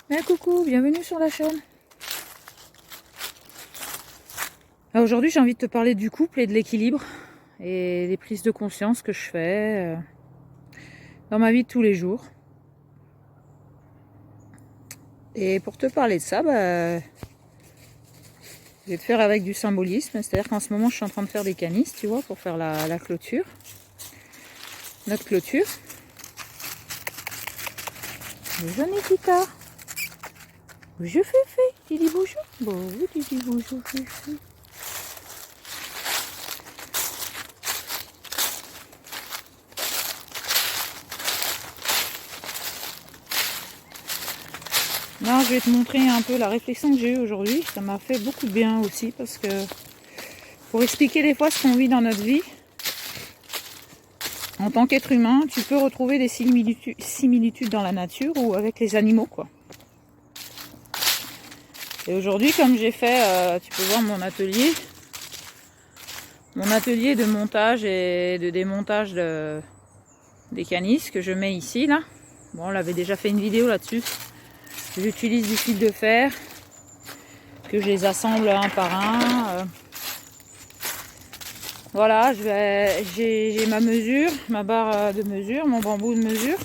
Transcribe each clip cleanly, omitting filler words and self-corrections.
Coucou, bienvenue sur la chaîne. Aujourd'hui, j'ai envie de te parler du couple et de l'équilibre et des prises de conscience que je fais dans ma vie de tous les jours. Et pour te parler de ça, je vais te faire avec du symbolisme. C'est-à-dire qu'en ce moment, je suis en train de faire des canisses, tu vois, pour faire la clôture. Notre clôture. Bonjour Nikita. Bonjour Féfé. Tu dis bonjour? Bon, oui, tu dis bonjour Féfé. Là, je vais te montrer un peu la réflexion que j'ai eue aujourd'hui. Ça m'a fait beaucoup de bien aussi parce que pour expliquer des fois ce qu'on vit dans notre vie, en tant qu'être humain, tu peux retrouver des similitudes dans la nature ou avec les animaux, quoi. Et aujourd'hui, comme j'ai fait, tu peux voir mon atelier de montage et de démontage des canisses que je mets ici, là. Bon, on avait déjà fait une vidéo là-dessus. J'utilise du fil de fer, que je les assemble un par un. Voilà, j'ai ma mesure, ma barre de mesure, mon bambou de mesure.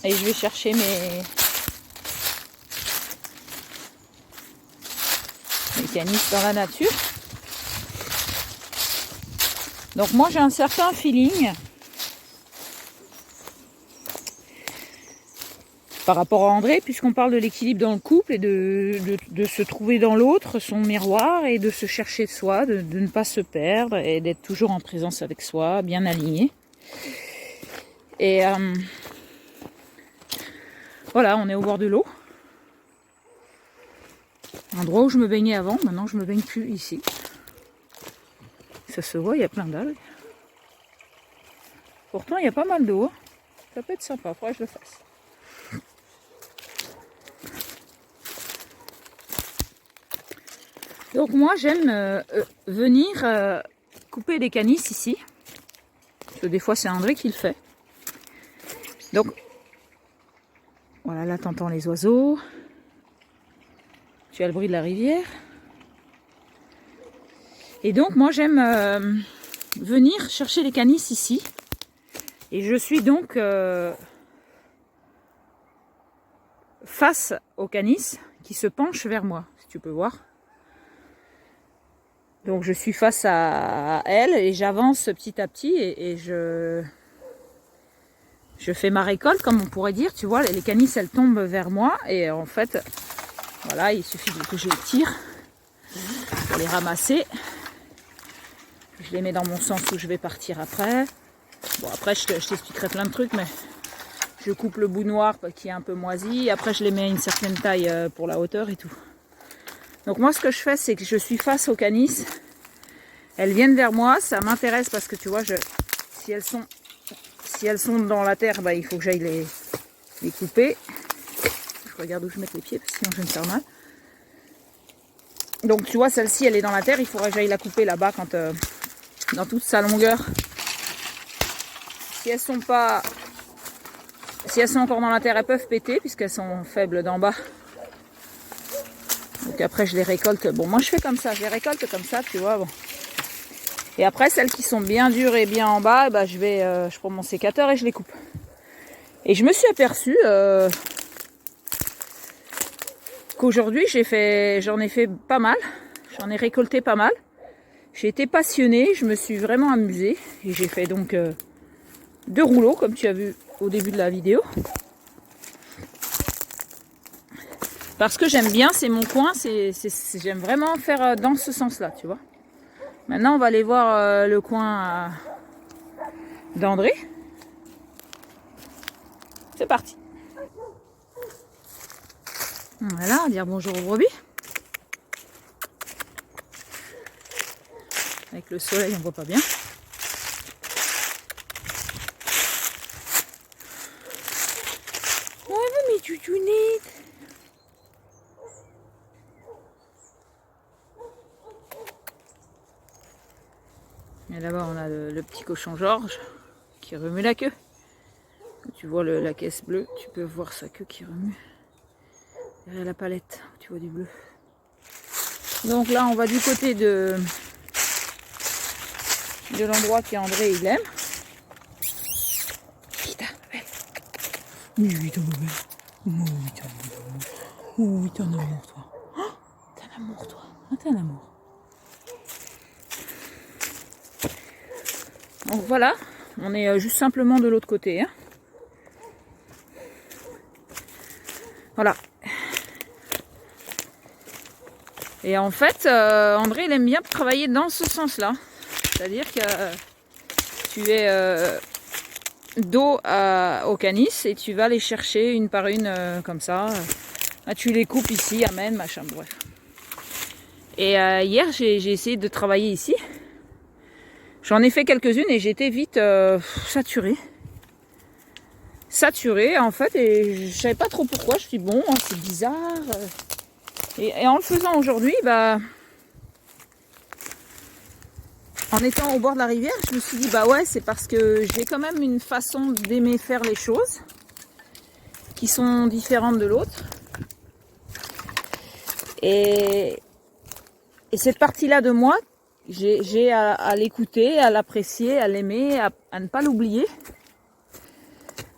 Et je vais chercher mes canisses dans la nature. Donc moi j'ai un certain feeling par rapport à André, puisqu'on parle de l'équilibre dans le couple et de se trouver dans l'autre, son miroir, et de se chercher soi, de ne pas se perdre et d'être toujours en présence avec soi, bien aligné. Et voilà, on est au bord de l'eau. Endroit où je me baignais avant, maintenant je me baigne plus ici. Ça se voit, il y a plein d'algues. Pourtant, il y a pas mal d'eau. Ça peut être sympa, faudrait que je le fasse. Donc moi, j'aime venir couper des canisses ici. Parce que des fois, c'est André qui le fait. Donc, voilà, là, t'entends les oiseaux. Tu as le bruit de la rivière. Et donc, moi, j'aime venir chercher les canisses ici. Et je suis donc face aux canisses qui se penchent vers moi, si tu peux voir. Donc je suis face à elle et j'avance petit à petit et je fais ma récolte, comme on pourrait dire. Tu vois, les canisses, elles tombent vers moi et en fait, voilà, il suffit que je les tire pour les ramasser. Je les mets dans mon sens où je vais partir après. Bon, après, je t'expliquerai plein de trucs, mais je coupe le bout noir qui est un peu moisi. Après, je les mets à une certaine taille pour la hauteur et tout. Donc moi, ce que je fais, c'est que je suis face aux canisses. Elles viennent vers moi, ça m'intéresse parce que tu vois, si elles sont dans la terre, il faut que j'aille les couper. Je regarde où je mets les pieds parce que sinon je vais me faire mal. Donc tu vois, celle-ci, elle est dans la terre, il faudrait que j'aille la couper là-bas dans toute sa longueur. Si elles sont encore dans la terre, elles peuvent péter puisqu'elles sont faibles d'en bas. Donc après, je les récolte. Bon, moi je fais comme ça, je les récolte comme ça, tu vois. Bon. Et après, celles qui sont bien dures et bien en bas, je prends mon sécateur et je les coupe. Et je me suis aperçue qu'aujourd'hui, j'en ai fait pas mal. J'en ai récolté pas mal. J'ai été passionnée, je me suis vraiment amusée. Et j'ai fait donc 2 rouleaux, comme tu as vu au début de la vidéo. Parce que j'aime bien, c'est mon coin, j'aime vraiment faire dans ce sens-là, tu vois. Maintenant, on va aller voir le coin d'André. C'est parti. Voilà, dire bonjour aux brebis. Avec le soleil, on voit pas bien. Oh, mes toutounites. Et là-bas, on a le petit cochon Georges qui remue la queue. Tu vois la caisse bleue, tu peux voir sa queue qui remue. Derrière la palette, tu vois du bleu. Donc là, on va du côté de l'endroit qu'André il aime. Oui, t'en amour. Oui, t'en amour, toi. Oh, t'es un amour, toi. Ah, t'es un amour. Donc voilà, on est juste simplement de l'autre côté. Hein. Voilà. Et en fait, André, il aime bien travailler dans ce sens-là. C'est-à-dire que tu es dos au canis et tu vas les chercher une par une comme ça. Tu les coupes ici, amène, machin, bref. Et hier, j'ai essayé de travailler ici. J'en ai fait quelques-unes et j'étais vite saturée. Saturée, en fait, et je savais pas trop pourquoi. Je me suis dit, bon, c'est bizarre. Et en le faisant aujourd'hui, bah, en étant au bord de la rivière, je me suis dit, bah ouais, c'est parce que j'ai quand même une façon d'aimer faire les choses qui sont différentes de l'autre. Et cette partie-là de moi, j'ai à l'écouter, à l'apprécier, à l'aimer, à ne pas l'oublier.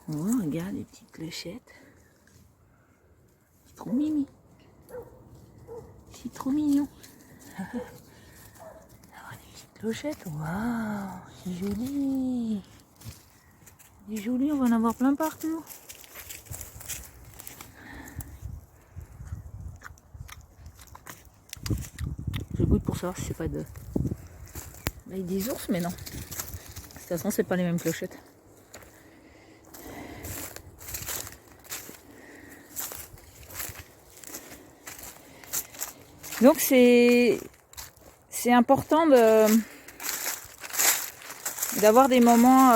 Oh, regarde les petites clochettes. C'est trop mimi. C'est trop mignon. Les petites clochettes, waouh, c'est joli. C'est joli, on va en avoir plein partout. Je goûte pour savoir si c'est pas de... Avec des ours, mais non. De toute façon, c'est pas les mêmes clochettes. Donc c'est important d'avoir des moments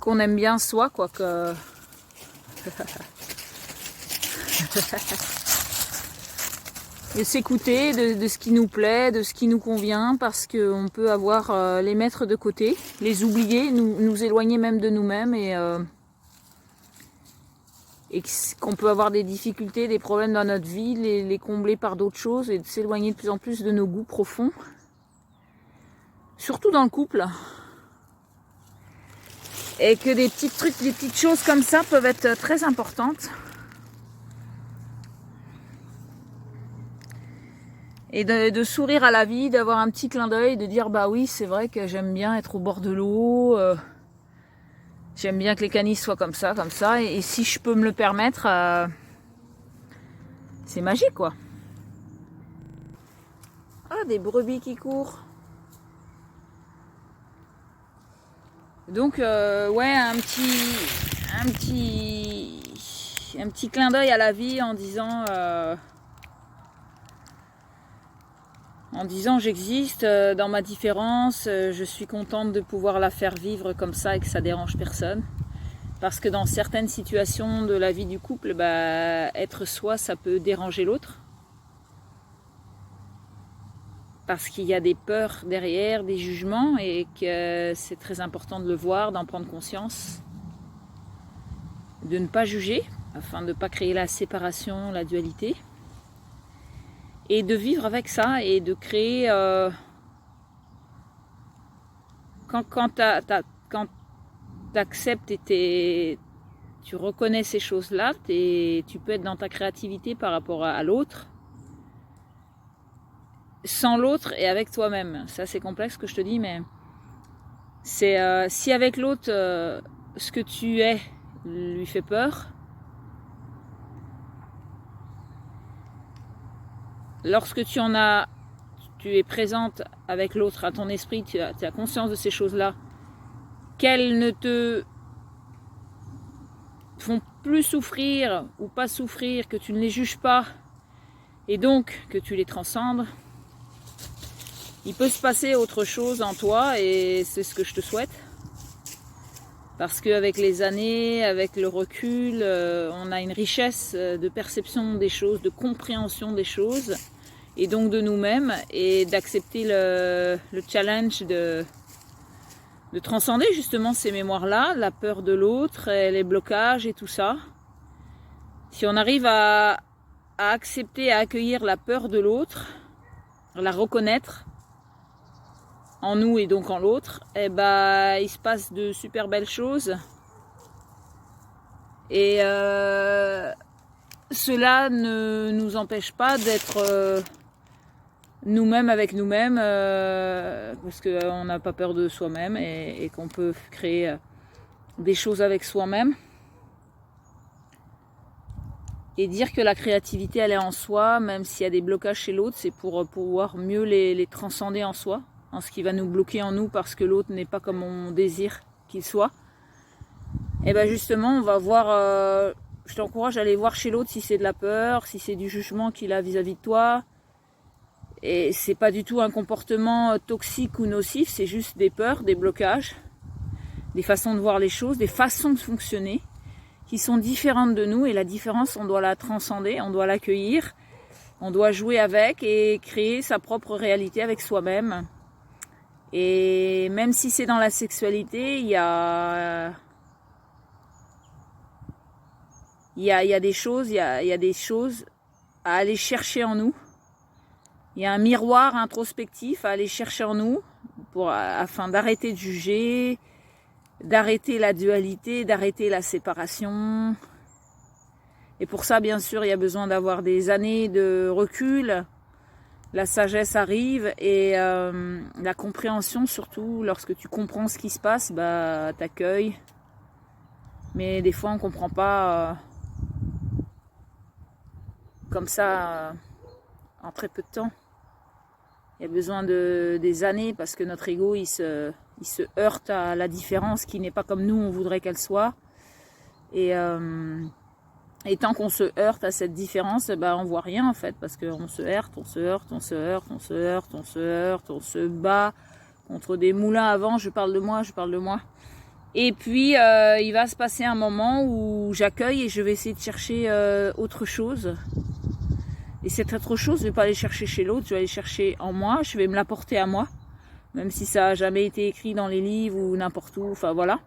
qu'on aime bien soi, quoi, que de s'écouter de ce qui nous plaît, de ce qui nous convient, parce qu'on peut avoir les mettre de côté, les oublier, nous éloigner même de nous-mêmes et qu'on peut avoir des difficultés, des problèmes dans notre vie, les combler par d'autres choses et de s'éloigner de plus en plus de nos goûts profonds. Surtout dans le couple. Et que des petits trucs, des petites choses comme ça peuvent être très importantes. Et de sourire à la vie, d'avoir un petit clin d'œil, de dire bah oui, c'est vrai que j'aime bien être au bord de l'eau. J'aime bien que les canis soient comme ça. Et si je peux me le permettre, c'est magique, quoi. Ah, des brebis qui courent. Donc, ouais, un petit clin d'œil à la vie en disant j'existe dans ma différence, je suis contente de pouvoir la faire vivre comme ça et que ça dérange personne. Parce que dans certaines situations de la vie du couple, bah, être soi, ça peut déranger l'autre. Parce qu'il y a des peurs derrière, des jugements, et que c'est très important de le voir, d'en prendre conscience, de ne pas juger, afin de ne pas créer la séparation, la dualité, et de vivre avec ça, et de créer... Quand tu acceptes et tu reconnais ces choses-là, tu peux être dans ta créativité par rapport à l'autre, sans l'autre et avec toi-même. Ça, c'est complexe ce que je te dis, mais c'est si avec l'autre, ce que tu es lui fait peur, lorsque tu es présente avec l'autre à ton esprit, tu as conscience de ces choses-là, qu'elles ne te font plus souffrir ou pas souffrir, que tu ne les juges pas, et donc que tu les transcendes, il peut se passer autre chose en toi, et c'est ce que je te souhaite. Parce qu'avec les années, avec le recul, on a une richesse de perception des choses, de compréhension des choses, et donc de nous-mêmes, et d'accepter le challenge de transcender justement ces mémoires-là, la peur de l'autre, les blocages et tout ça. Si on arrive à accepter, à accueillir la peur de l'autre, la reconnaître en nous et donc en l'autre, eh ben, il se passe de super belles choses. Et cela ne nous empêche pas d'être nous-mêmes avec nous-mêmes, parce qu'on n'a pas peur de soi-même et qu'on peut créer des choses avec soi-même. Et dire que la créativité, elle est en soi, même s'il y a des blocages chez l'autre, c'est pour pouvoir mieux les transcender en soi, en ce qui va nous bloquer en nous parce que l'autre n'est pas comme on désire qu'il soit. Et bien justement, on va voir, je t'encourage à aller voir chez l'autre si c'est de la peur, si c'est du jugement qu'il a vis-à-vis de toi. Et c'est pas du tout un comportement toxique ou nocif, c'est juste des peurs, des blocages, des façons de voir les choses, des façons de fonctionner qui sont différentes de nous, et la différence, on doit la transcender, on doit l'accueillir, on doit jouer avec et créer sa propre réalité avec soi-même. Et même si c'est dans la sexualité, il y a des choses, il y a des choses à aller chercher en nous. Il y a un miroir introspectif à aller chercher en nous afin d'arrêter de juger, d'arrêter la dualité, d'arrêter la séparation. Et pour ça, bien sûr, il y a besoin d'avoir des années de recul. La sagesse arrive et la compréhension, surtout lorsque tu comprends ce qui se passe, bah, t'accueilles. Mais des fois, on ne comprend pas comme ça en très peu de temps. Il y a besoin des années parce que notre ego, il se heurte à la différence qui n'est pas comme nous, on voudrait qu'elle soit. Et tant qu'on se heurte à cette différence, ben, on voit rien en fait, parce qu'on se heurte, on se bat contre des moulins avant, je parle de moi. Et puis, il va se passer un moment où j'accueille et je vais essayer de chercher autre chose. Et cette autre chose, je ne vais pas aller chercher chez l'autre, je vais aller chercher en moi, je vais me l'apporter à moi. Même si ça n'a jamais été écrit dans les livres ou n'importe où, enfin voilà.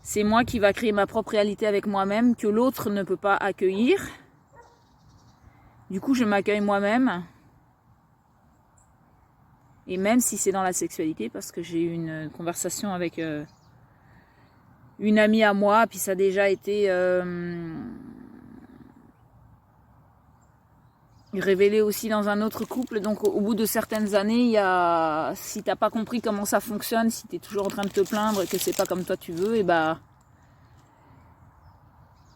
C'est moi qui va créer ma propre réalité avec moi-même, que l'autre ne peut pas accueillir. Du coup, je m'accueille moi-même. Et même si c'est dans la sexualité, parce que j'ai eu une conversation avec une amie à moi, puis ça a déjà été révélé aussi dans un autre couple. Donc au bout de certaines années, si t'as pas compris comment ça fonctionne, si t'es toujours en train de te plaindre que c'est pas comme toi tu veux, et bah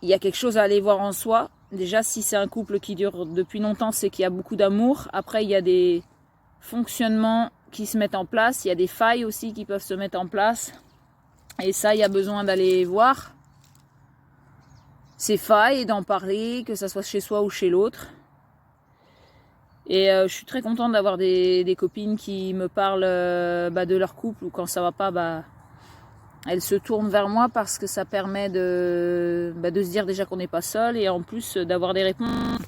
il y a quelque chose à aller voir en soi. Déjà, si c'est un couple qui dure depuis longtemps, c'est qu'il y a beaucoup d'amour. Après, il y a des fonctionnements qui se mettent en place, il y a des failles aussi qui peuvent se mettre en place, et ça, il y a besoin d'aller voir ces failles et d'en parler, que ça soit chez soi ou chez l'autre. Et je suis très contente d'avoir des copines qui me parlent de leur couple, ou quand ça va pas, elles se tournent vers moi parce que ça permet de se dire déjà qu'on n'est pas seul, et en plus d'avoir des réponses.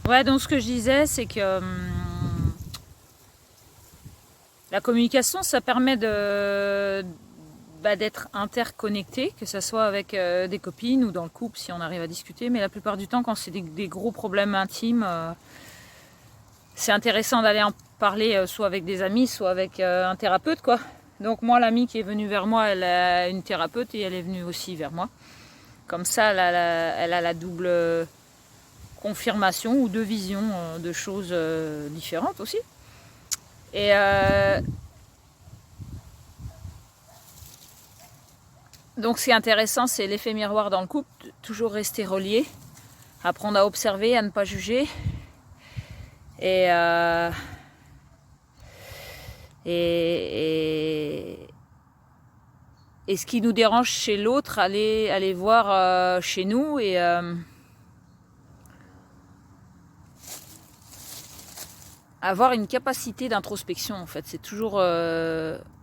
Ouais, donc ce que je disais, c'est que la communication, ça permet d'être interconnecté, que ce soit avec des copines ou dans le couple si on arrive à discuter. Mais la plupart du temps, quand c'est des gros problèmes intimes, c'est intéressant d'aller en parler soit avec des amis, soit avec un thérapeute, quoi. Donc moi, l'amie qui est venue vers moi, elle a une thérapeute et elle est venue aussi vers moi. Comme ça, elle a la double confirmation ou deux visions de choses différentes aussi. Et donc ce qui est intéressant, c'est l'effet miroir dans le couple, toujours rester relié, apprendre à observer, à ne pas juger. Et ce qui nous dérange chez l'autre, aller voir chez nous et avoir une capacité d'introspection en fait. C'est toujours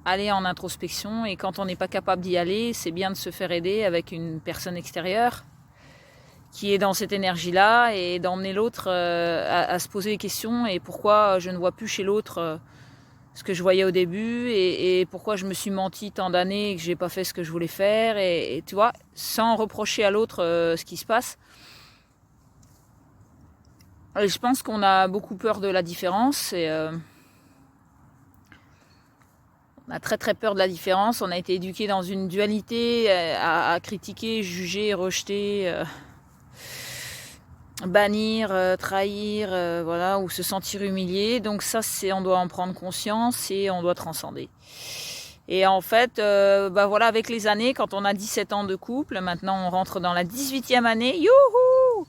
aller en introspection, et quand on n'est pas capable d'y aller, c'est bien de se faire aider avec une personne extérieure qui est dans cette énergie-là, et d'emmener l'autre à se poser des questions, et pourquoi je ne vois plus chez l'autre ce que je voyais au début, et pourquoi je me suis menti tant d'années et que j'ai pas fait ce que je voulais faire, et tu vois, sans reprocher à l'autre ce qui se passe. Et je pense qu'on a beaucoup peur de la différence, et on a très très peur de la différence. On a été éduqués dans une dualité à critiquer, juger, rejeter, bannir, trahir, voilà, ou se sentir humilié. Donc ça, on doit en prendre conscience et on doit transcender. Et en fait, voilà, avec les années, quand on a 17 ans de couple, maintenant on rentre dans la 18e année, youhou!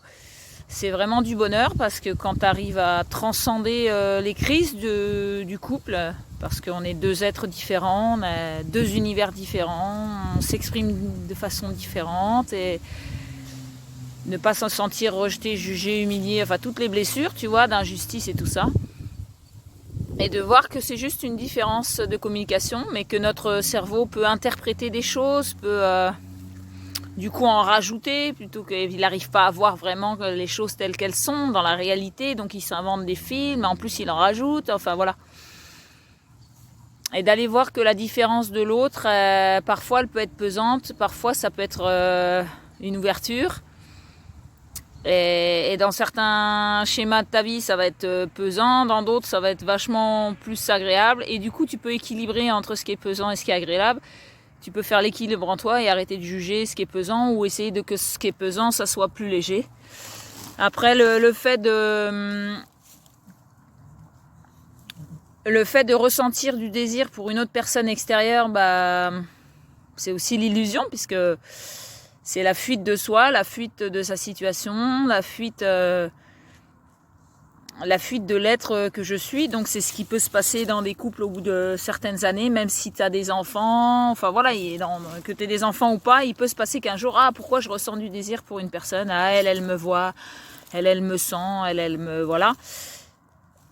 C'est vraiment du bonheur, parce que quand tu arrives à transcender les crises du couple, parce qu'on est deux êtres différents, on a deux univers différents, on s'exprime de façon différente, et ne pas se sentir rejeté, jugé, humilié, enfin toutes les blessures, tu vois, d'injustice et tout ça. Et de voir que c'est juste une différence de communication, mais que notre cerveau peut interpréter des choses, peut du coup en rajouter, plutôt qu'il n'arrive pas à voir vraiment les choses telles qu'elles sont dans la réalité, donc il s'invente des films, en plus il en rajoute, enfin voilà. Et d'aller voir que la différence de l'autre, parfois elle peut être pesante, parfois ça peut être une ouverture. Et dans certains schémas de ta vie, ça va être pesant, dans d'autres, ça va être vachement plus agréable. Et du coup, tu peux équilibrer entre ce qui est pesant et ce qui est agréable. Tu peux faire l'équilibre en toi et arrêter de juger ce qui est pesant, ou essayer que ce qui est pesant, ça soit plus léger. Après, le fait de ressentir du désir pour une autre personne extérieure, c'est aussi l'illusion, puisque c'est la fuite de soi, la fuite de sa situation, la fuite de l'être que je suis. Donc c'est ce qui peut se passer dans des couples au bout de certaines années, même si tu as des enfants, enfin voilà, que tu aies des enfants ou pas, il peut se passer qu'un jour, pourquoi je ressens du désir pour une personne, elle me voit, elle me sent, elle me... voilà.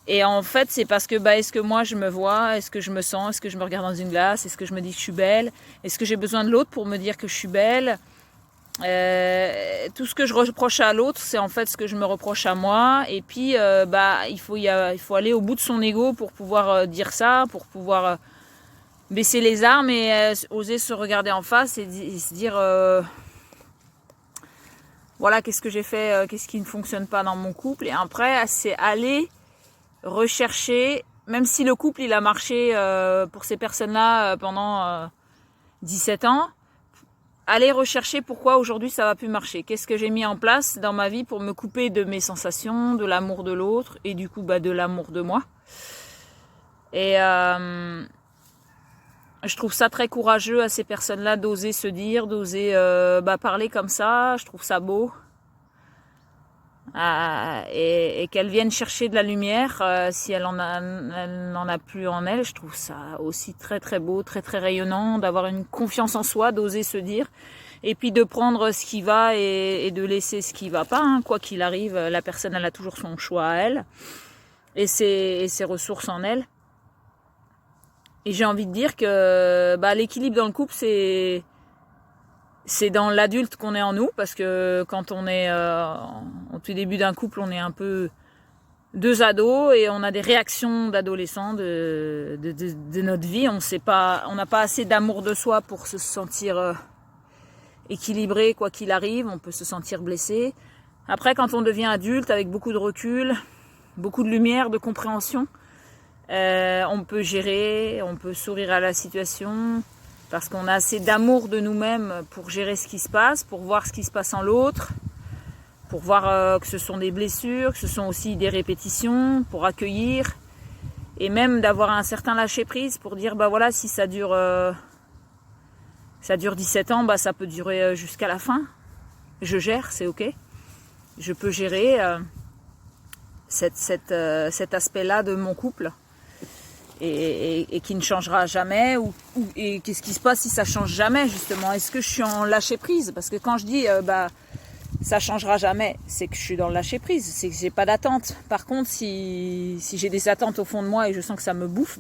Et en fait, c'est parce que est-ce que moi je me vois, est-ce que je me sens, est-ce que je me regarde dans une glace, est-ce que je me dis que je suis belle, est-ce que j'ai besoin de l'autre pour me dire que je suis belle. Tout ce que je reproche à l'autre, c'est en fait ce que je me reproche à moi. Et puis il faut aller au bout de son ego pour pouvoir dire ça, pour pouvoir baisser les armes et oser se regarder en face et se dire voilà, qu'est-ce que j'ai fait, qu'est-ce qui ne fonctionne pas dans mon couple. Et après, c'est aller rechercher, même si le couple il a marché pour ces personnes-là pendant 17 ans, aller rechercher pourquoi aujourd'hui ça va plus marcher. Qu'est-ce que j'ai mis en place dans ma vie pour me couper de mes sensations, de l'amour de l'autre et du coup de l'amour de moi. Et je trouve ça très courageux à ces personnes-là d'oser se dire, d'oser parler comme ça. Je trouve ça beau. Et qu'elles viennent chercher de la lumière si elle n'en a plus en elle. Je trouve ça aussi très très beau, très très rayonnant, d'avoir une confiance en soi, d'oser se dire, et puis de prendre ce qui va et de laisser ce qui va pas, hein. Quoi qu'il arrive, la personne elle a toujours son choix à elle et ses ressources en elle. Et j'ai envie de dire que l'équilibre dans le couple, c'est dans l'adulte qu'on est en nous, parce que quand on est au tout début d'un couple, on est un peu deux ados et on a des réactions d'adolescents de notre vie. On n'a pas assez d'amour de soi pour se sentir équilibré quoi qu'il arrive. On peut se sentir blessé. Après, quand on devient adulte avec beaucoup de recul, beaucoup de lumière, de compréhension, on peut gérer, on peut sourire à la situation, parce qu'on a assez d'amour de nous-mêmes pour gérer ce qui se passe, pour voir ce qui se passe en l'autre, pour voir que ce sont des blessures, que ce sont aussi des répétitions, pour accueillir, et même d'avoir un certain lâcher-prise pour dire, voilà, si ça dure 17 ans, ça peut durer jusqu'à la fin. Je gère, c'est ok. Je peux gérer cet aspect-là de mon couple. Et qui ne changera jamais, et qu'est-ce qui se passe si ça change jamais, justement? Est-ce que je suis en lâcher prise? Parce que quand je dis ça changera jamais, c'est que je suis dans le lâcher prise, c'est que j'ai pas d'attente. Par contre, si j'ai des attentes au fond de moi et je sens que ça me bouffe,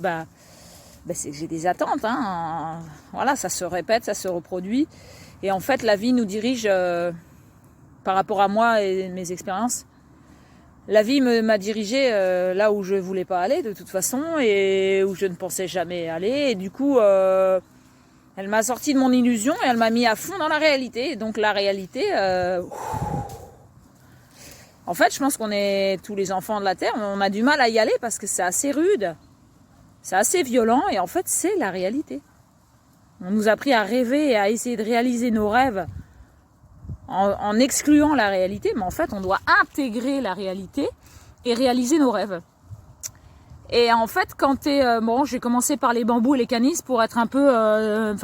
c'est que j'ai des attentes, hein. Voilà, ça se répète, ça se reproduit, et en fait la vie nous dirige par rapport à moi et mes expériences. La vie m'a dirigée là où je voulais pas aller de toute façon et où je ne pensais jamais aller. Et du coup, elle m'a sorti de mon illusion et elle m'a mis à fond dans la réalité. Et donc la réalité, en fait, je pense qu'on est tous les enfants de la Terre, on a du mal à y aller parce que c'est assez rude, c'est assez violent et en fait, c'est la réalité. On nous a appris à rêver et à essayer de réaliser nos rêves en excluant la réalité, mais en fait, on doit intégrer la réalité et réaliser nos rêves. Et en fait, quand j'ai commencé par les bambous et les canisses pour être un peu,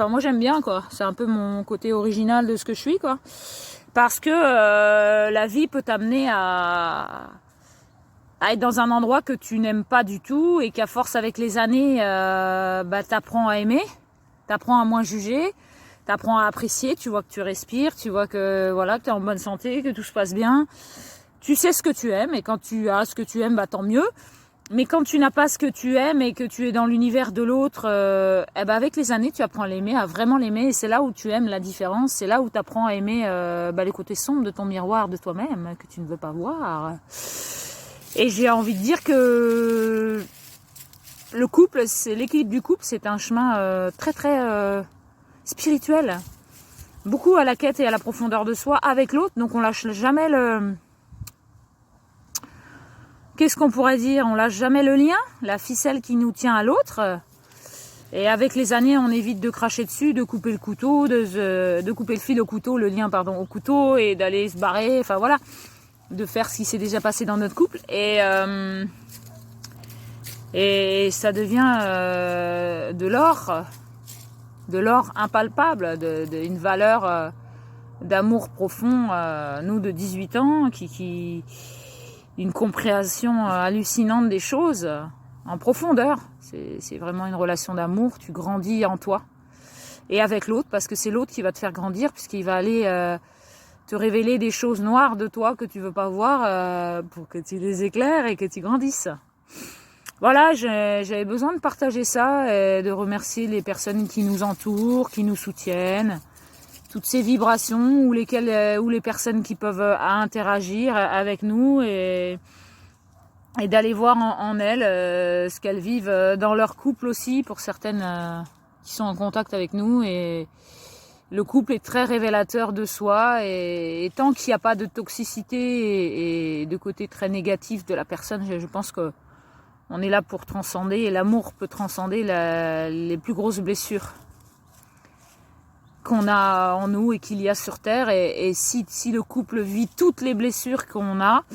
moi j'aime bien quoi. C'est un peu mon côté original de ce que je suis quoi. Parce que la vie peut t'amener à être dans un endroit que tu n'aimes pas du tout et qu'à force avec les années, t'apprends à aimer, t'apprends à moins juger. T'apprends à apprécier, tu vois que tu respires, tu vois que voilà, que tu es en bonne santé, que tout se passe bien. Tu sais ce que tu aimes et quand tu as ce que tu aimes, tant mieux. Mais quand tu n'as pas ce que tu aimes et que tu es dans l'univers de l'autre, avec les années, tu apprends à l'aimer, à vraiment l'aimer. Et c'est là où tu aimes la différence. C'est là où tu apprends à aimer les côtés sombres de ton miroir, de toi-même, que tu ne veux pas voir. Et j'ai envie de dire que l'équilibre du couple, c'est un chemin très très spirituel, beaucoup à la quête et à la profondeur de soi avec l'autre, donc on lâche jamais qu'est-ce qu'on pourrait dire, on lâche jamais le lien, la ficelle qui nous tient à l'autre, et avec les années on évite de cracher dessus, de couper le couteau, de couper le fil au couteau, le lien au couteau, et d'aller se barrer, enfin voilà, de faire ce qui s'est déjà passé dans notre couple, et ça devient de l'or impalpable, une valeur d'amour profond, nous de 18 ans, qui une compréhension hallucinante des choses en profondeur. C'est vraiment une relation d'amour, tu grandis en toi et avec l'autre, parce que c'est l'autre qui va te faire grandir, puisqu'il va aller te révéler des choses noires de toi que tu veux pas voir pour que tu les éclaires et que tu grandisses. Voilà, j'avais besoin de partager ça et de remercier les personnes qui nous entourent, qui nous soutiennent, toutes ces vibrations ou les personnes qui peuvent interagir avec nous et d'aller voir en elles ce qu'elles vivent dans leur couple aussi, pour certaines qui sont en contact avec nous. Et le couple est très révélateur de soi et tant qu'il n'y a pas de toxicité et de côté très négatif de la personne, je pense que on est là pour transcender, et l'amour peut transcender les plus grosses blessures qu'on a en nous et qu'il y a sur Terre. Et si le couple vit toutes les blessures qu'on a,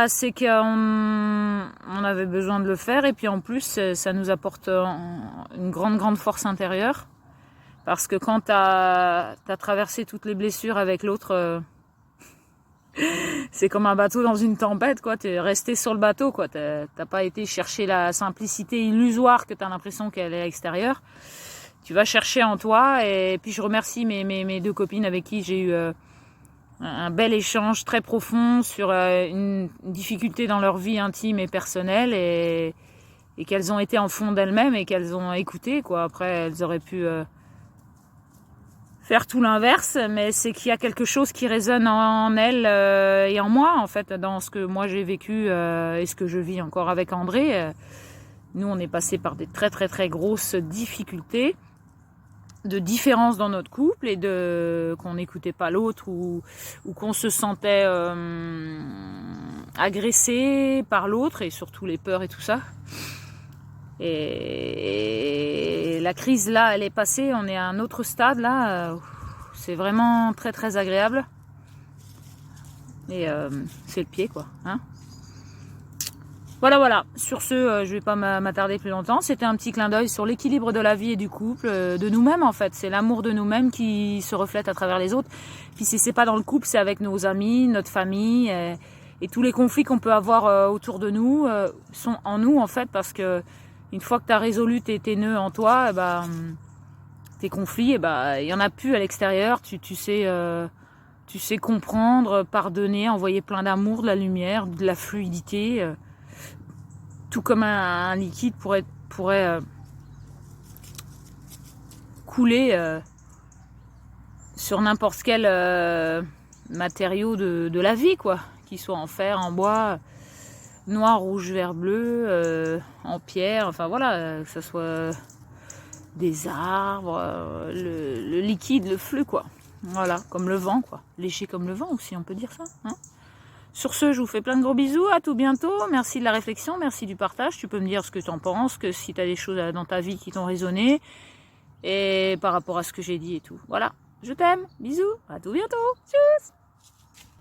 c'est qu'on avait besoin de le faire. Et puis en plus, ça nous apporte une grande force intérieure. Parce que quand tu as traversé toutes les blessures avec l'autre... c'est comme un bateau dans une tempête, quoi. T'es resté sur le bateau, quoi. T'as pas été chercher la simplicité illusoire que t'as l'impression qu'elle est à l'extérieur. Tu vas chercher en toi. Et puis je remercie mes deux copines avec qui j'ai eu un bel échange très profond sur une difficulté dans leur vie intime et personnelle, et qu'elles ont été en fond d'elles-mêmes et qu'elles ont écouté, quoi. Après, elles auraient pu faire tout l'inverse, mais c'est qu'il y a quelque chose qui résonne en elle et en moi, en fait, dans ce que moi j'ai vécu et ce que je vis encore avec André. Nous, on est passé par des très très très grosses difficultés, de différences dans notre couple, et qu'on n'écoutait pas l'autre, ou qu'on se sentait agressé par l'autre, et surtout les peurs et tout ça. Et la crise là, elle est passée, on est à un autre stade là, c'est vraiment très très agréable. Et c'est le pied, quoi, hein. Voilà. Sur ce, je vais pas m'attarder plus longtemps. C'était un petit clin d'œil sur l'équilibre de la vie et du couple, de nous-mêmes en fait. C'est l'amour de nous-mêmes qui se reflète à travers les autres. Puis si c'est pas dans le couple, c'est avec nos amis, notre famille, et tous les conflits qu'on peut avoir autour de nous sont en nous en fait, parce que une fois que tu as résolu tes nœuds en toi, tes conflits, il y en a plus à l'extérieur. Tu sais comprendre, pardonner, envoyer plein d'amour, de la lumière, de la fluidité, tout comme un liquide pourrait couler sur n'importe quel matériaux de la vie, quoi. Qu'ils soient en fer, en bois, noir, rouge, vert, bleu, en pierre, enfin voilà, que ce soit des arbres, le liquide, le flux, quoi. Voilà, comme le vent, quoi. Léger comme le vent aussi, on peut dire ça. Hein. Sur ce, je vous fais plein de gros bisous, à tout bientôt. Merci de la réflexion, merci du partage. Tu peux me dire ce que tu en penses, que si tu as des choses dans ta vie qui t'ont résonné, et par rapport à ce que j'ai dit et tout. Voilà, je t'aime, bisous, à tout bientôt, tchuss.